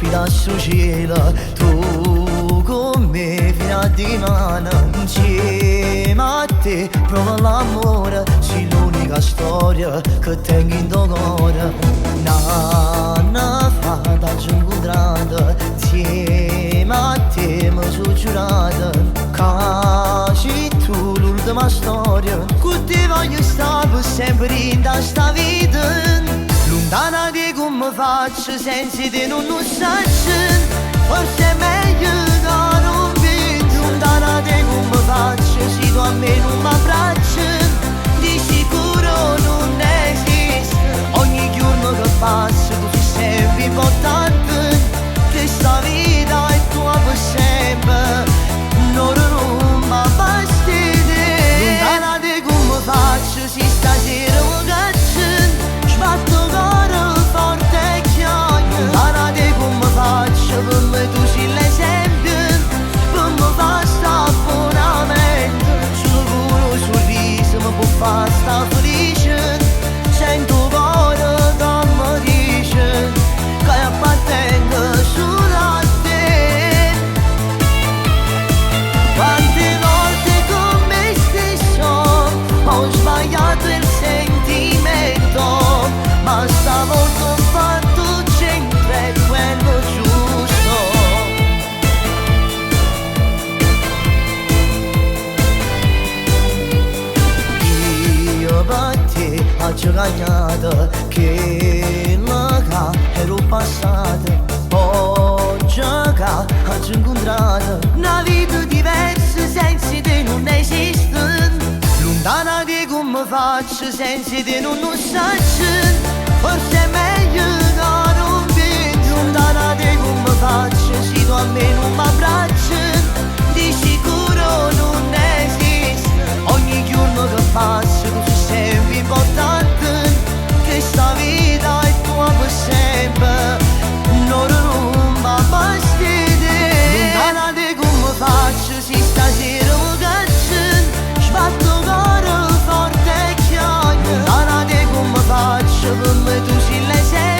lascio cielo, tu con me fino a dimani. Insieme a te provo l'amore, sei l'unica storia che tengo in tuo cuore. N'anno fa t'ho incontrato, insieme a te mi sono giurato che sei tu l'ultima storia, che ti voglio stare per sempre in questa vita. Lontana di come faccio senza di non lo saccio, forse è meglio che non vedo. Lontana di come faccio se tu a me non mi abbracci, di sicuro non esiste. Ogni giorno che passa tu sei sempre importante, che sta vita è tua per sempre, non mi bastite. Lontana di come faccio se stasera mi caccio, sbatto cuore forte e chiaio. Lontana di come faccio per me tu sei l'esempio, per me fa sta abbonamento. Solo con un sorriso mi può far sta felice, sento cuore che mi dice che appartengo solo a te. Quante volte con me stesso ho sbagliato il sentimento, ma stavolta ho fatto sempre quello giusto. Io per te ho giocato, che la ero passato, ho giocato, ho incontrato una vita diversa senza te non esiste. Lontana di come faccio senza te non lo saccio, forse è meglio che non vedo. Lontana di come faccio se tu a me non mi abbracci, di sicuro non esiste. Ogni giorno che passa tu sei sempre importante, che sta vita è tua per sempre, non mi bastite. Lontana di come faccio se stasera mi caccio, sbatto cuore forte e chiaio. Lontana di come faccio per me tu sei l'esempio,